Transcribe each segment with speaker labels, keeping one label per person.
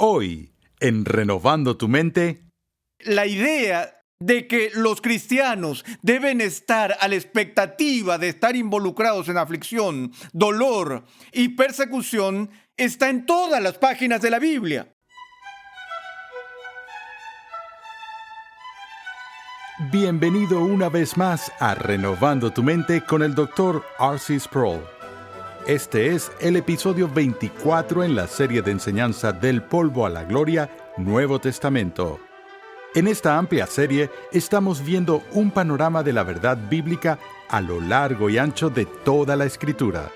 Speaker 1: Hoy, en Renovando tu Mente,
Speaker 2: la idea de que los cristianos deben estar a la expectativa de estar involucrados en aflicción, dolor y persecución está en todas las páginas de la Biblia.
Speaker 1: bienvenido una vez más a Renovando tu Mente con el Dr. R.C. Sproul. Este es el episodio 24 en la serie de enseñanza Del polvo a la gloria, Nuevo Testamento. En esta amplia serie estamos viendo un panorama de la verdad bíblica a lo largo y ancho de toda la Escritura.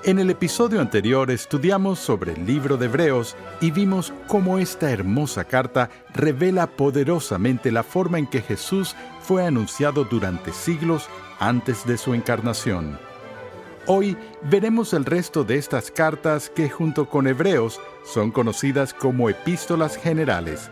Speaker 1: En el episodio anterior estudiamos sobre el libro de Hebreos y vimos cómo esta hermosa carta revela poderosamente la forma en que Jesús fue anunciado durante siglos antes de su encarnación. Hoy veremos el resto de estas cartas que junto con Hebreos son conocidas como epístolas generales.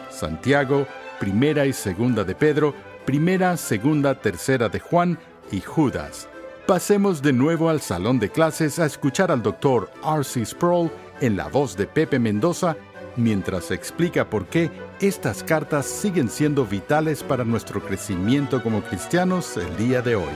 Speaker 1: Santiago, Primera y Segunda de Pedro, Primera, Segunda, Tercera de Juan y Judas. Pasemos de nuevo al salón de clases a escuchar al Dr. R.C. Sproul en la voz de Pepe Mendoza, mientras explica por qué estas cartas siguen siendo vitales para nuestro crecimiento como cristianos el día de hoy.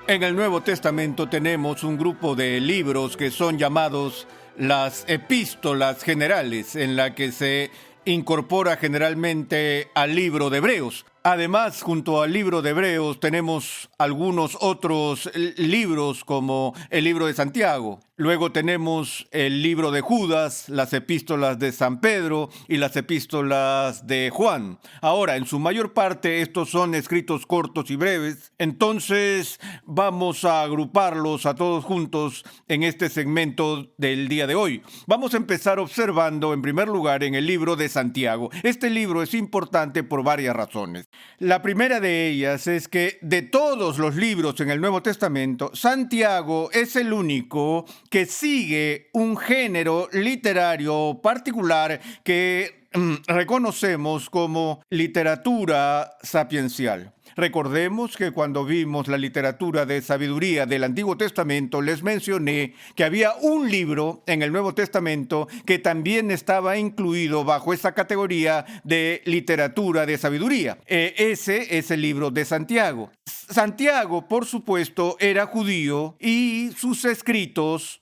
Speaker 2: En el Nuevo Testamento tenemos un grupo de libros que son llamados las epístolas generales, en la que se incorpora generalmente al libro de Hebreos. Además, junto al libro de Hebreos tenemos algunos otros libros como el libro de Santiago. Luego tenemos el libro de Judas, las epístolas de San Pedro y las epístolas de Juan. Ahora, en su mayor parte, estos son escritos cortos y breves. Entonces, vamos a agruparlos a todos juntos en este segmento del día de hoy. Vamos a empezar observando, en primer lugar, en el libro de Santiago. Este libro es importante por varias razones. La primera de ellas es que de todos los libros en el Nuevo Testamento, Santiago es el único que sigue un género literario particular que reconocemos como literatura sapiencial. Recordemos que cuando vimos la literatura de sabiduría del Antiguo Testamento, les mencioné que había un libro en el Nuevo Testamento que también estaba incluido bajo esa categoría de literatura de sabiduría. Ese es el libro de Santiago. Santiago, por supuesto, era judío y sus escritos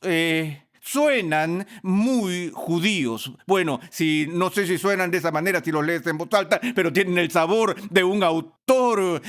Speaker 2: suenan muy judíos. Bueno, no sé si suenan de esa manera si los lees en voz alta, pero tienen el sabor de un autor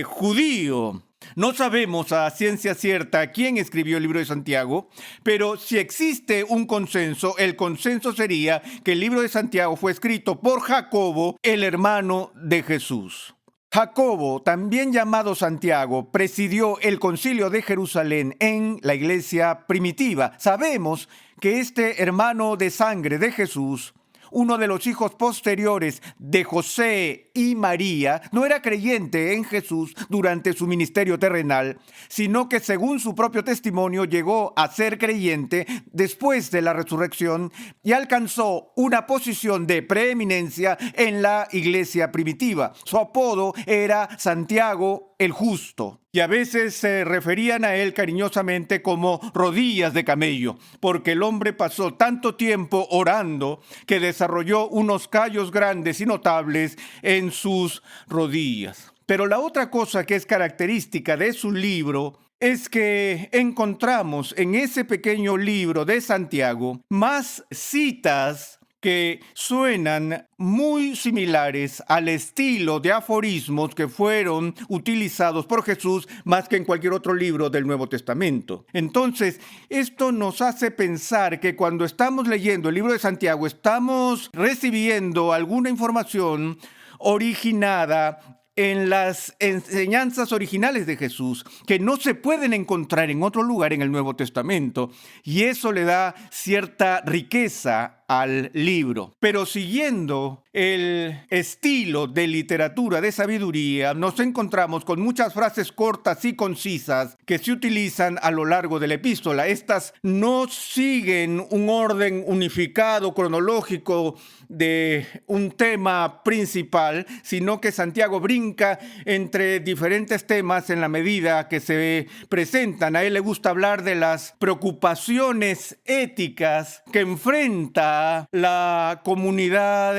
Speaker 2: judío. No sabemos a ciencia cierta quién escribió el libro de Santiago, pero si existe un consenso, el consenso sería que el libro de Santiago fue escrito por Jacobo, el hermano de Jesús. Jacobo, también llamado Santiago, presidió el Concilio de Jerusalén en la iglesia primitiva. Sabemos que este hermano de sangre de Jesús, uno de los hijos posteriores de José y María, no era creyente en Jesús durante su ministerio terrenal, sino que según su propio testimonio llegó a ser creyente después de la resurrección y alcanzó una posición de preeminencia en la iglesia primitiva. Su apodo era Santiago el Justo. Y a veces se referían a él cariñosamente como rodillas de camello, porque el hombre pasó tanto tiempo orando que desarrolló unos callos grandes y notables en sus rodillas. Pero la otra cosa que es característica de su libro es que encontramos en ese pequeño libro de Santiago más citas que suenan muy similares al estilo de aforismos que fueron utilizados por Jesús más que en cualquier otro libro del Nuevo Testamento. Entonces, esto nos hace pensar que cuando estamos leyendo el libro de Santiago, estamos recibiendo alguna información originada en las enseñanzas originales de Jesús, que no se pueden encontrar en otro lugar en el Nuevo Testamento, y eso le da cierta riqueza al libro. Pero siguiendo el estilo de literatura de sabiduría, nos encontramos con muchas frases cortas y concisas que se utilizan a lo largo de la epístola. Estas no siguen un orden unificado, cronológico de un tema principal, sino que Santiago brinca entre diferentes temas en la medida que se presentan. A él le gusta hablar de las preocupaciones éticas que enfrenta la comunidad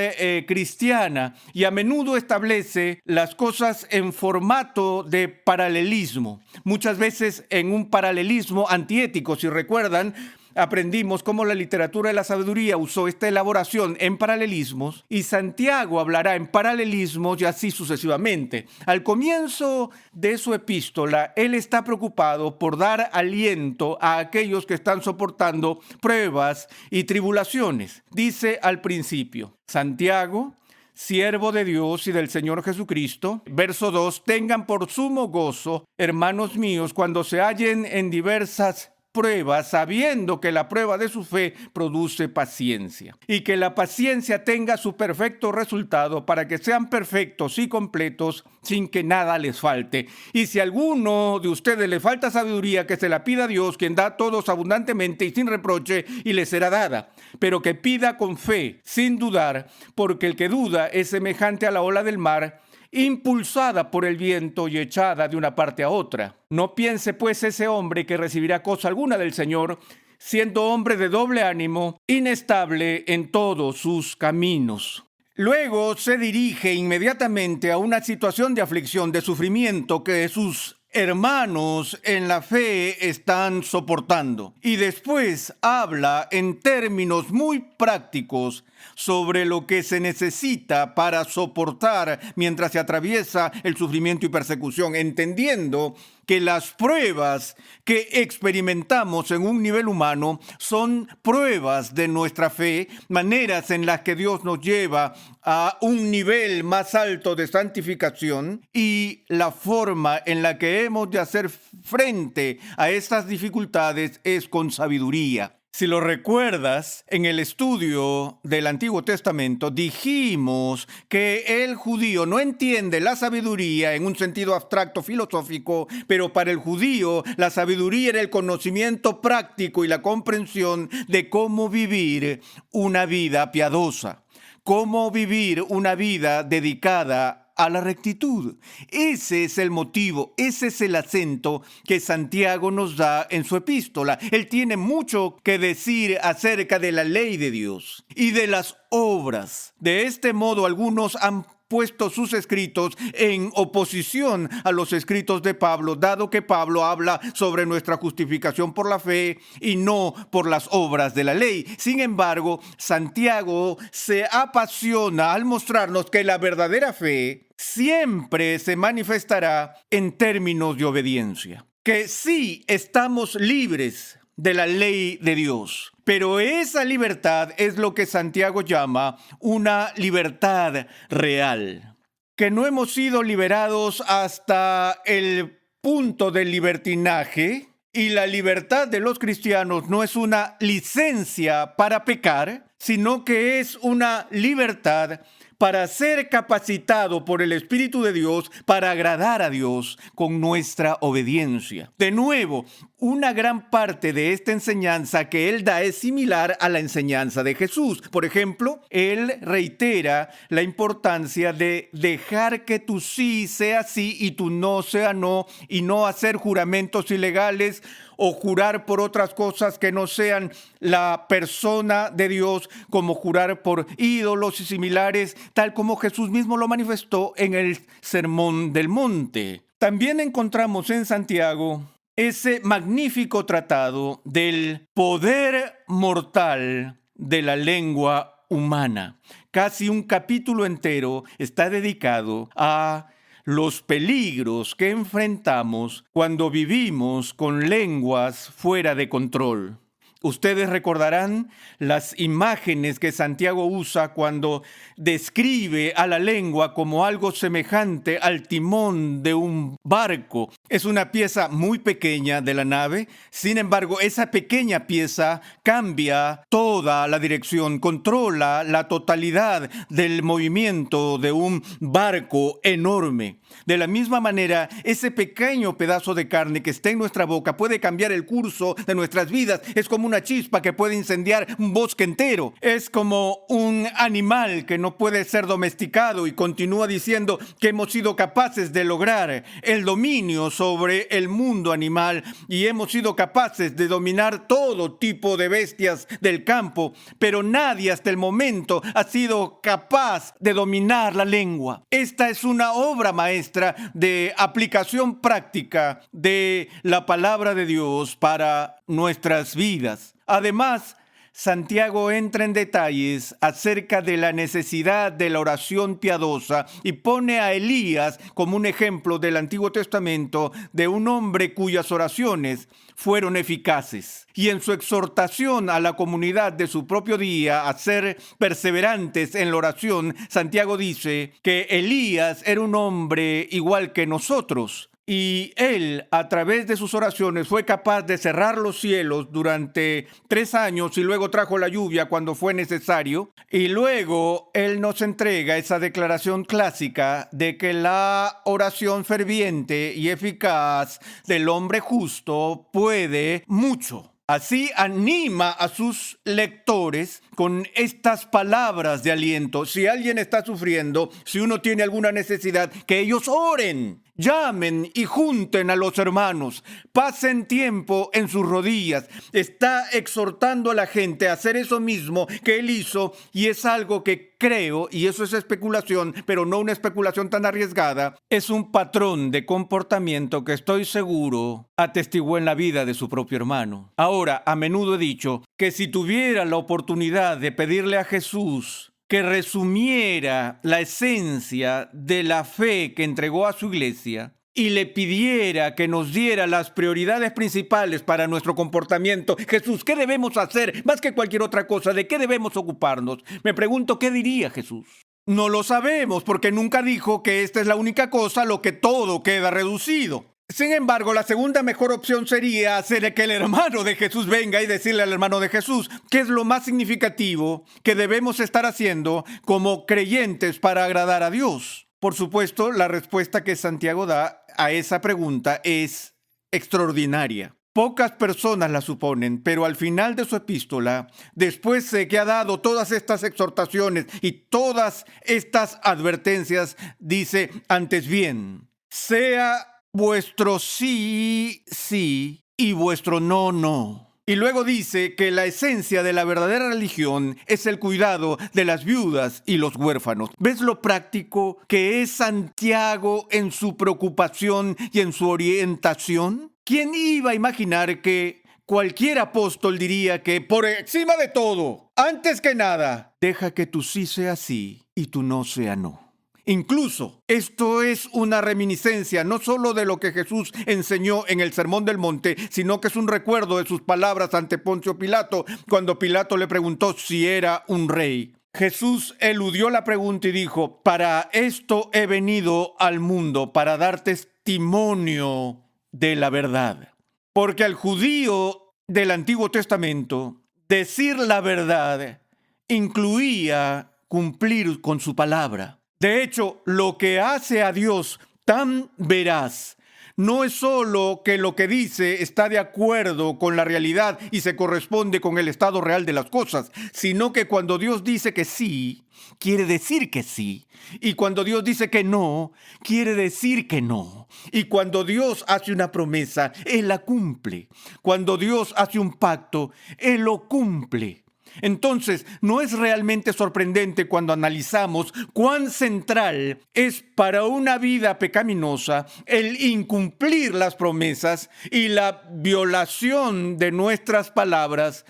Speaker 2: cristiana, y a menudo establece las cosas en formato de paralelismo, muchas veces en un paralelismo antiético. Si recuerdan, aprendimos cómo la literatura de la sabiduría usó esta elaboración en paralelismos, y Santiago hablará en paralelismos y así sucesivamente. Al comienzo de su epístola, él está preocupado por dar aliento a aquellos que están soportando pruebas y tribulaciones. Dice al principio: Santiago, siervo de Dios y del Señor Jesucristo. Verso 2, tengan por sumo gozo, hermanos míos, cuando se hallen en diversas pruebas, sabiendo que la prueba de su fe produce paciencia, y que la paciencia tenga su perfecto resultado, para que sean perfectos y completos, sin que nada les falte. Y si a alguno de ustedes le falta sabiduría, que se la pida a Dios, quien da a todos abundantemente y sin reproche, y le será dada. Pero que pida con fe, sin dudar, porque el que duda es semejante a la ola del mar, impulsada por el viento y echada de una parte a otra. No piense pues ese hombre que recibirá cosa alguna del Señor, siendo hombre de doble ánimo, inestable en todos sus caminos. Luego se dirige inmediatamente a una situación de aflicción, de sufrimiento que sus hermanos en la fe están soportando. Y después habla en términos muy prácticos sobre lo que se necesita para soportar mientras se atraviesa el sufrimiento y persecución, entendiendo que las pruebas que experimentamos en un nivel humano son pruebas de nuestra fe, maneras en las que Dios nos lleva a un nivel más alto de santificación, y la forma en la que hemos de hacer frente a estas dificultades es con sabiduría. Si lo recuerdas, en el estudio del Antiguo Testamento dijimos que el judío no entiende la sabiduría en un sentido abstracto filosófico, pero para el judío la sabiduría era el conocimiento práctico y la comprensión de cómo vivir una vida piadosa, cómo vivir una vida dedicada a la rectitud. Ese es el motivo, ese es el acento que Santiago nos da en su epístola. Él tiene mucho que decir acerca de la ley de Dios y de las obras. De este modo, algunos han puesto sus escritos en oposición a los escritos de Pablo, dado que Pablo habla sobre nuestra justificación por la fe y no por las obras de la ley. Sin embargo, Santiago se apasiona al mostrarnos que la verdadera fe siempre se manifestará en términos de obediencia, que sí estamos libres de la ley de Dios, pero esa libertad es lo que Santiago llama una libertad real, que no hemos sido liberados hasta el punto del libertinaje, y la libertad de los cristianos no es una licencia para pecar, sino que es una libertad para ser capacitado por el Espíritu de Dios para agradar a Dios con nuestra obediencia. De nuevo, una gran parte de esta enseñanza que él da es similar a la enseñanza de Jesús. Por ejemplo, él reitera la importancia de dejar que tu sí sea sí y tu no sea no, y no hacer juramentos ilegales o jurar por otras cosas que no sean la persona de Dios, como jurar por ídolos y similares, tal como Jesús mismo lo manifestó en el Sermón del Monte. También encontramos en Santiago ese magnífico tratado del poder mortal de la lengua humana. Casi un capítulo entero está dedicado a los peligros que enfrentamos cuando vivimos con lenguas fuera de control. Ustedes recordarán las imágenes que Santiago usa cuando describe a la lengua como algo semejante al timón de un barco. Es una pieza muy pequeña de la nave, sin embargo, esa pequeña pieza cambia toda la dirección, controla la totalidad del movimiento de un barco enorme. De la misma manera, ese pequeño pedazo de carne que está en nuestra boca puede cambiar el curso de nuestras vidas. Es como una chispa que puede incendiar un bosque entero. Es como un animal que no puede ser domesticado y continúa diciendo que hemos sido capaces de lograr el dominio sobre el mundo animal y hemos sido capaces de dominar todo tipo de bestias del campo, pero nadie hasta el momento ha sido capaz de dominar la lengua. Esta es una obra maestra de aplicación práctica de la palabra de Dios para nuestras vidas. Además, Santiago entra en detalles acerca de la necesidad de la oración piadosa y pone a Elías como un ejemplo del Antiguo Testamento de un hombre cuyas oraciones fueron eficaces. Y en su exhortación a la comunidad de su propio día a ser perseverantes en la oración, Santiago dice que Elías era un hombre igual que nosotros. Y él, a través de sus oraciones, fue capaz de cerrar los cielos durante 3 años y luego trajo la lluvia cuando fue necesario. Y luego él nos entrega esa declaración clásica de que la oración ferviente y eficaz del hombre justo puede mucho. Así anima a sus lectores con estas palabras de aliento. Si alguien está sufriendo, si uno tiene alguna necesidad, que ellos oren. Llamen y junten a los hermanos, pasen tiempo en sus rodillas. Está exhortando a la gente a hacer eso mismo que él hizo, y es algo que creo, y eso es especulación, pero no una especulación tan arriesgada, es un patrón de comportamiento que estoy seguro atestiguó en la vida de su propio hermano. Ahora, a menudo he dicho que si tuviera la oportunidad de pedirle a Jesús que resumiera la esencia de la fe que entregó a su iglesia y le pidiera que nos diera las prioridades principales para nuestro comportamiento. Jesús, ¿qué debemos hacer más que cualquier otra cosa? ¿De qué debemos ocuparnos? Me pregunto, ¿qué diría Jesús? No lo sabemos, porque nunca dijo que esta es la única cosa a lo que todo queda reducido. Sin embargo, la segunda mejor opción sería hacer que el hermano de Jesús venga y decirle al hermano de Jesús qué es lo más significativo que debemos estar haciendo como creyentes para agradar a Dios. Por supuesto, la respuesta que Santiago da a esa pregunta es extraordinaria. Pocas personas la suponen, pero al final de su epístola, después de que ha dado todas estas exhortaciones y todas estas advertencias, dice: antes bien, sea vuestro sí, sí, y vuestro no, no. Y luego dice que la esencia de la verdadera religión es el cuidado de las viudas y los huérfanos. ¿Ves lo práctico que es Santiago en su preocupación y en su orientación? ¿Quién iba a imaginar que cualquier apóstol diría que por encima de todo, antes que nada, deja que tu sí sea sí y tu no sea no? Incluso, esto es una reminiscencia no solo de lo que Jesús enseñó en el Sermón del Monte, sino que es un recuerdo de sus palabras ante Poncio Pilato, cuando Pilato le preguntó si era un rey. Jesús eludió la pregunta y dijo: para esto he venido al mundo, para dar testimonio de la verdad. Porque al judío del Antiguo Testamento, decir la verdad incluía cumplir con su palabra. De hecho, lo que hace a Dios tan veraz no es solo que lo que dice está de acuerdo con la realidad y se corresponde con el estado real de las cosas, sino que cuando Dios dice que sí, quiere decir que sí. Y cuando Dios dice que no, quiere decir que no. Y cuando Dios hace una promesa, Él la cumple. Cuando Dios hace un pacto, Él lo cumple. Entonces, no es realmente sorprendente cuando analizamos cuán central es para una vida pecaminosa el incumplir las promesas y la violación de nuestras palabras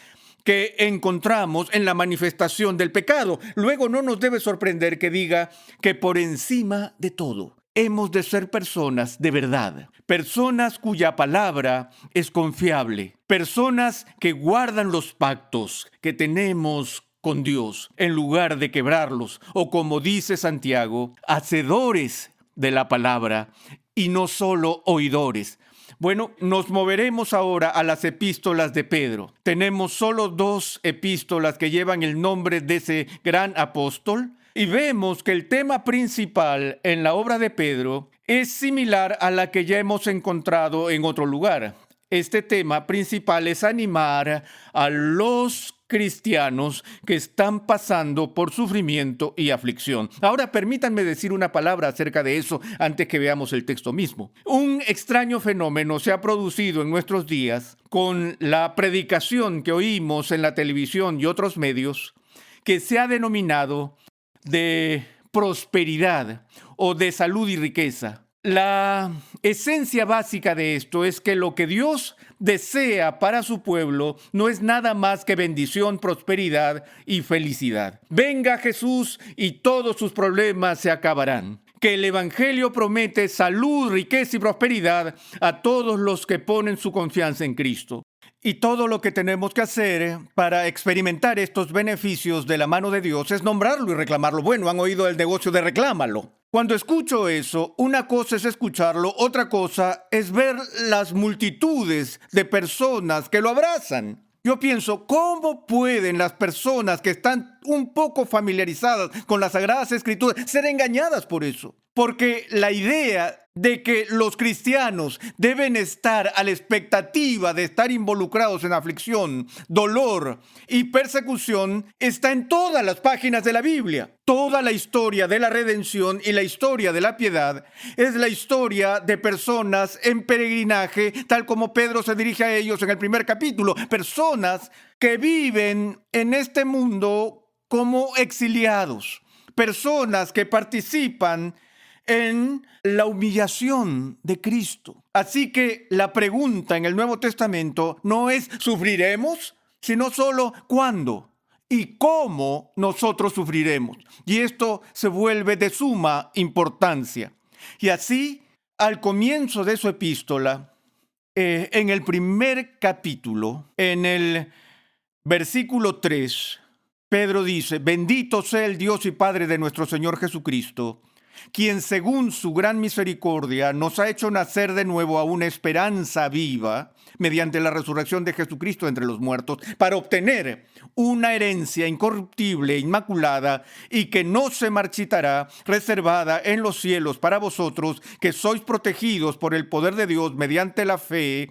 Speaker 2: que encontramos en la manifestación del pecado. Luego no nos debe sorprender que diga que por encima de todo. hemos de ser personas de verdad, personas cuya palabra es confiable, personas que guardan los pactos que tenemos con Dios en lugar de quebrarlos, o como dice Santiago, hacedores de la palabra y no solo oidores. Bueno, nos moveremos ahora a las epístolas de Pedro. Tenemos solo 2 epístolas que llevan el nombre de ese gran apóstol y vemos que el tema principal en la obra de Pedro es similar a la que ya hemos encontrado en otro lugar. Este tema principal es animar a los cristianos que están pasando por sufrimiento y aflicción. Ahora permítanme decir una palabra acerca de eso antes que veamos el texto mismo. Un extraño fenómeno se ha producido en nuestros días con la predicación que oímos en la televisión y otros medios que se ha denominado de prosperidad o de salud y riqueza. La esencia básica de esto es que lo que Dios desea para su pueblo no es nada más que bendición, prosperidad y felicidad. Venga Jesús y todos sus problemas se acabarán. Que el Evangelio promete salud, riqueza y prosperidad a todos los que ponen su confianza en Cristo. Y todo lo que tenemos que hacer para experimentar estos beneficios de la mano de Dios es nombrarlo y reclamarlo. Bueno, han oído el negocio de reclámalo. Cuando escucho eso, una cosa es escucharlo, otra cosa es ver las multitudes de personas que lo abrazan. Yo pienso, ¿cómo pueden las personas que están un poco familiarizadas con las Sagradas Escrituras ser engañadas por eso? Porque la idea de que los cristianos deben estar a la expectativa de estar involucrados en aflicción, dolor y persecución está en todas las páginas de la Biblia. Toda la historia de la redención y la historia de la piedad es la historia de personas en peregrinaje, tal como Pedro se dirige a ellos en el primer capítulo. Personas que viven en este mundo como exiliados. Personas que participan en la humillación de Cristo. Así que la pregunta en el Nuevo Testamento no es ¿sufriremos?, sino solo ¿cuándo? ¿Y cómo nosotros sufriremos? Y esto se vuelve de suma importancia. Y así, al comienzo de su epístola, en el primer capítulo, en el versículo 3, Pedro dice: bendito sea el Dios y Padre de nuestro Señor Jesucristo, quien según su gran misericordia nos ha hecho nacer de nuevo a una esperanza viva mediante la resurrección de Jesucristo entre los muertos, para obtener una herencia incorruptible, inmaculada y que no se marchitará, reservada en los cielos para vosotros, que sois protegidos por el poder de Dios mediante la fe,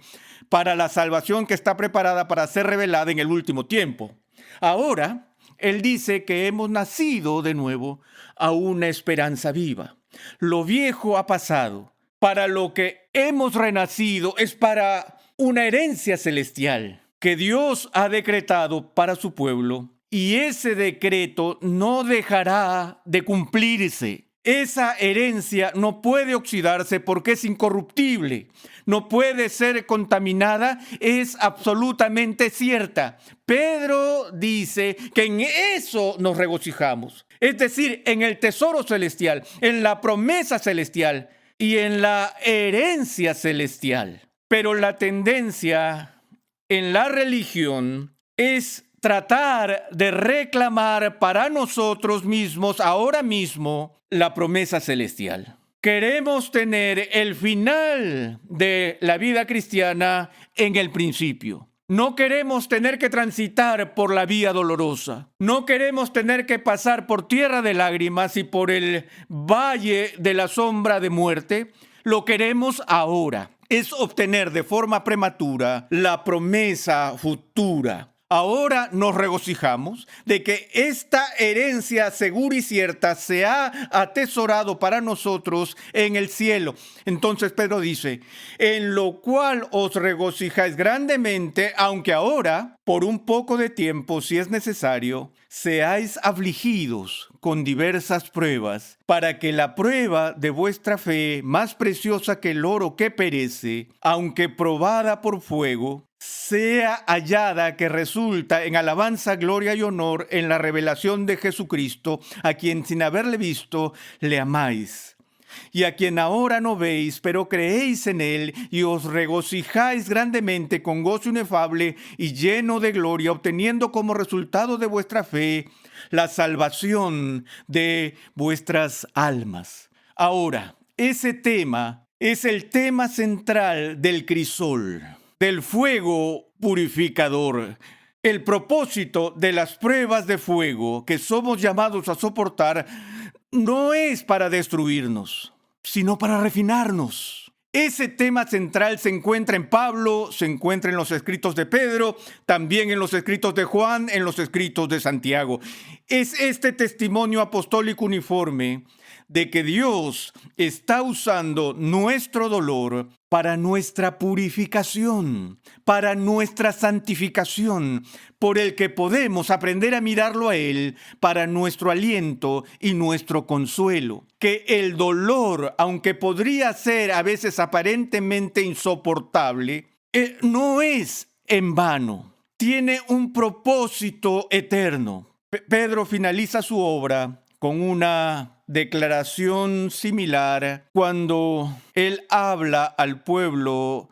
Speaker 2: para la salvación que está preparada para ser revelada en el último tiempo. Ahora, él dice que hemos nacido de nuevo a una esperanza viva. Lo viejo ha pasado. Para lo que hemos renacido es para una herencia celestial que Dios ha decretado para su pueblo, y ese decreto no dejará de cumplirse. Esa herencia no puede oxidarse porque es incorruptible, no puede ser contaminada, es absolutamente cierta. Pedro dice que en eso nos regocijamos, es decir, en el tesoro celestial, en la promesa celestial y en la herencia celestial. Pero la tendencia en la religión es tratar de reclamar para nosotros mismos ahora mismo la promesa celestial. Queremos tener el final de la vida cristiana en el principio. No queremos tener que transitar por la vía dolorosa. No queremos tener que pasar por tierra de lágrimas y por el valle de la sombra de muerte. Lo queremos ahora. Es obtener de forma prematura la promesa futura. Ahora nos regocijamos de que esta herencia segura y cierta se ha atesorado para nosotros en el cielo. Entonces Pedro dice: en lo cual os regocijáis grandemente, aunque ahora, por un poco de tiempo, si es necesario, seáis afligidos con diversas pruebas, para que la prueba de vuestra fe, más preciosa que el oro que perece, aunque probada por fuego, sea hallada que resulta en alabanza, gloria y honor en la revelación de Jesucristo, a quien sin haberle visto le amáis. y a quien ahora no veis, pero creéis en él y os regocijáis grandemente con gozo inefable y lleno de gloria, obteniendo como resultado de vuestra fe la salvación de vuestras almas. Ahora, ese tema es el tema central del crisol, del fuego purificador. El propósito de las pruebas de fuego que somos llamados a soportar no es para destruirnos, sino para refinarnos. Ese tema central se encuentra en Pablo, se encuentra en los escritos de Pedro, también en los escritos de Juan, en los escritos de Santiago. Es este testimonio apostólico uniforme de que Dios está usando nuestro dolor para nuestra purificación, para nuestra santificación, por el que podemos aprender a mirarlo a Él para nuestro aliento y nuestro consuelo. Que el dolor, aunque podría ser a veces aparentemente insoportable, no es en vano, tiene un propósito eterno. Pedro finaliza su obra con una declaración similar cuando él habla al pueblo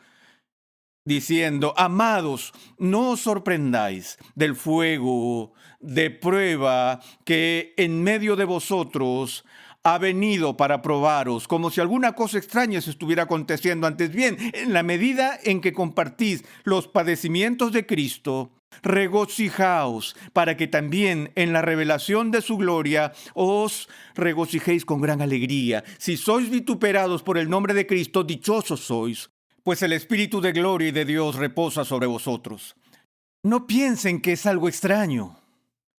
Speaker 2: diciendo: amados, no os sorprendáis del fuego de prueba que en medio de vosotros ha venido para probaros, como si alguna cosa extraña se estuviera aconteciendo. Antes bien, en la medida en que compartís los padecimientos de Cristo, regocijaos, para que también en la revelación de su gloria os regocijéis con gran alegría. Si sois vituperados por el nombre de Cristo, dichosos sois, pues el Espíritu de gloria y de Dios reposa sobre vosotros. No piensen que es algo extraño,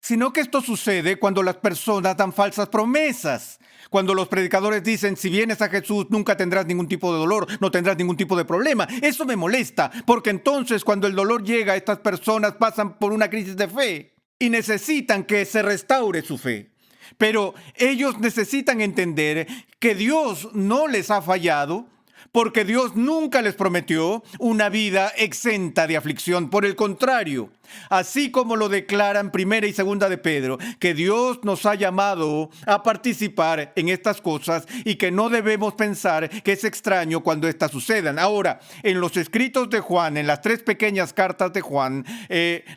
Speaker 2: sino que esto sucede cuando las personas dan falsas promesas. Cuando los predicadores dicen: si vienes a Jesús nunca tendrás ningún tipo de dolor, no tendrás ningún tipo de problema. Eso me molesta, porque entonces cuando el dolor llega, estas personas pasan por una crisis de fe y necesitan que se restaure su fe. Pero ellos necesitan entender que Dios no les ha fallado, porque Dios nunca les prometió una vida exenta de aflicción. Por el contrario, así como lo declaran Primera y Segunda de Pedro, que Dios nos ha llamado a participar en estas cosas y que no debemos pensar que es extraño cuando éstas sucedan. Ahora, en los escritos de Juan, en las 3 pequeñas cartas de Juan,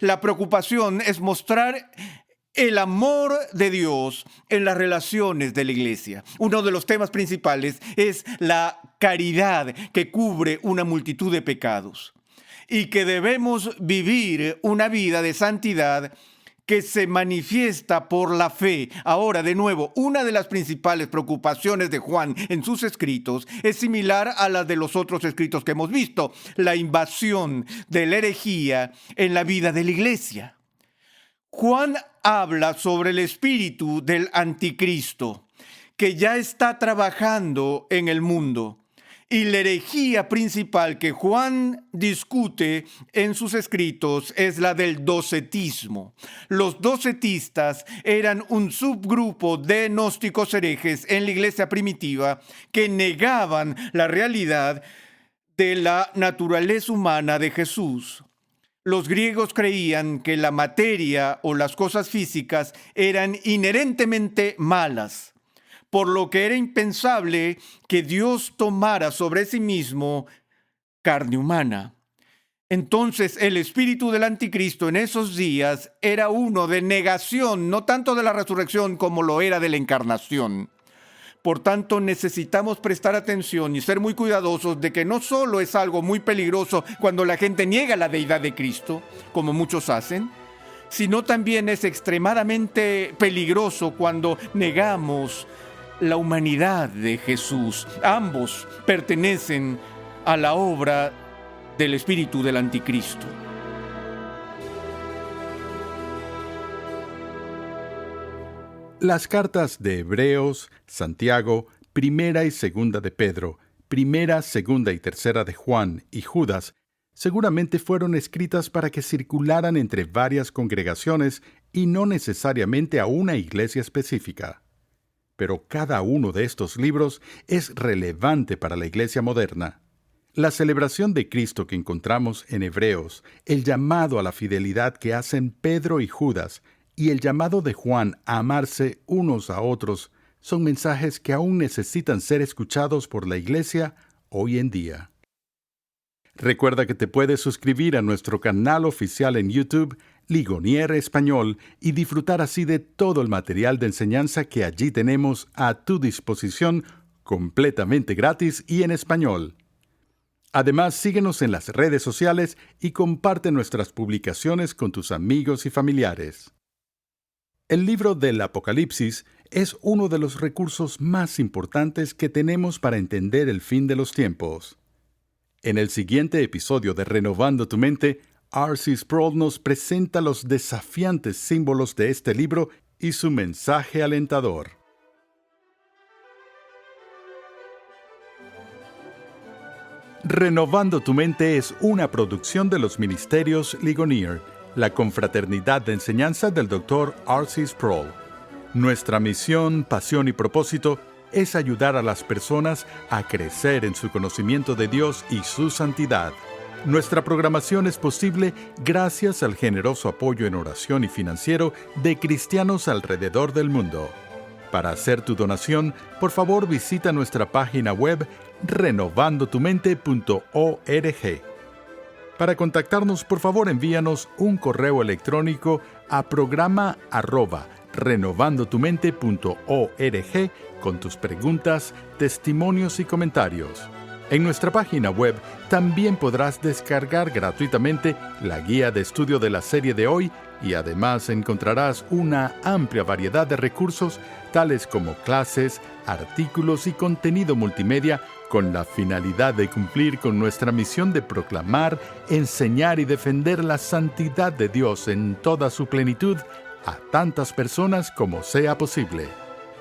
Speaker 2: la preocupación es mostrar el amor de Dios en las relaciones de la iglesia. Uno de los temas principales es la caridad que cubre una multitud de pecados y que debemos vivir una vida de santidad que se manifiesta por la fe. Ahora, de nuevo, una de las principales preocupaciones de Juan en sus escritos es similar a la de los otros escritos que hemos visto: la invasión de la herejía en la vida de la iglesia. Juan habla sobre el espíritu del anticristo que ya está trabajando en el mundo. Y la herejía principal que Juan discute en sus escritos es la del docetismo. Los docetistas eran un subgrupo de gnósticos herejes en la iglesia primitiva que negaban la realidad de la naturaleza humana de Jesús. Los griegos creían que la materia o las cosas físicas eran inherentemente malas, por lo que era impensable que Dios tomara sobre sí mismo carne humana. Entonces, el espíritu del anticristo en esos días era uno de negación, no tanto de la resurrección como lo era de la encarnación. Por tanto, necesitamos prestar atención y ser muy cuidadosos de que no solo es algo muy peligroso cuando la gente niega la deidad de Cristo, como muchos hacen, sino también es extremadamente peligroso cuando negamos la humanidad de Jesús. Ambos pertenecen a la obra del espíritu del anticristo.
Speaker 1: Las cartas de Hebreos, Santiago, Primera y Segunda de Pedro, Primera, Segunda y Tercera de Juan y Judas seguramente fueron escritas para que circularan entre varias congregaciones y no necesariamente a una iglesia específica. Pero cada uno de estos libros es relevante para la iglesia moderna. La celebración de Cristo que encontramos en Hebreos, el llamado a la fidelidad que hacen Pedro y Judas, y el llamado de Juan a amarse unos a otros son mensajes que aún necesitan ser escuchados por la Iglesia hoy en día. Recuerda que te puedes suscribir a nuestro canal oficial en YouTube, Ligonier Español, y disfrutar así de todo el material de enseñanza que allí tenemos a tu disposición completamente gratis y en español. Además, síguenos en las redes sociales y comparte nuestras publicaciones con tus amigos y familiares. El libro del Apocalipsis es uno de los recursos más importantes que tenemos para entender el fin de los tiempos. En el siguiente episodio de Renovando tu Mente, R.C. Sproul nos presenta los desafiantes símbolos de este libro y su mensaje alentador. Renovando tu Mente es una producción de los Ministerios Ligonier, la confraternidad de enseñanza del Dr. R.C. Sproul. Nuestra misión, pasión y propósito es ayudar a las personas a crecer en su conocimiento de Dios y su santidad. Nuestra programación es posible gracias al generoso apoyo en oración y financiero de cristianos alrededor del mundo. Para hacer tu donación, por favor visita nuestra página web renovandotumente.org. Para contactarnos, por favor envíanos un correo electrónico a programa@renovandotumente.org con tus preguntas, testimonios y comentarios. En nuestra página web también podrás descargar gratuitamente la guía de estudio de la serie de hoy y además encontrarás una amplia variedad de recursos tales como clases, artículos y contenido multimedia con la finalidad de cumplir con nuestra misión de proclamar, enseñar y defender la santidad de Dios en toda su plenitud a tantas personas como sea posible.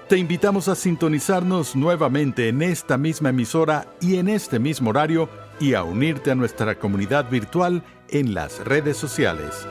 Speaker 1: Te invitamos a sintonizarnos nuevamente en esta misma emisora y en este mismo horario y a unirte a nuestra comunidad virtual en las redes sociales.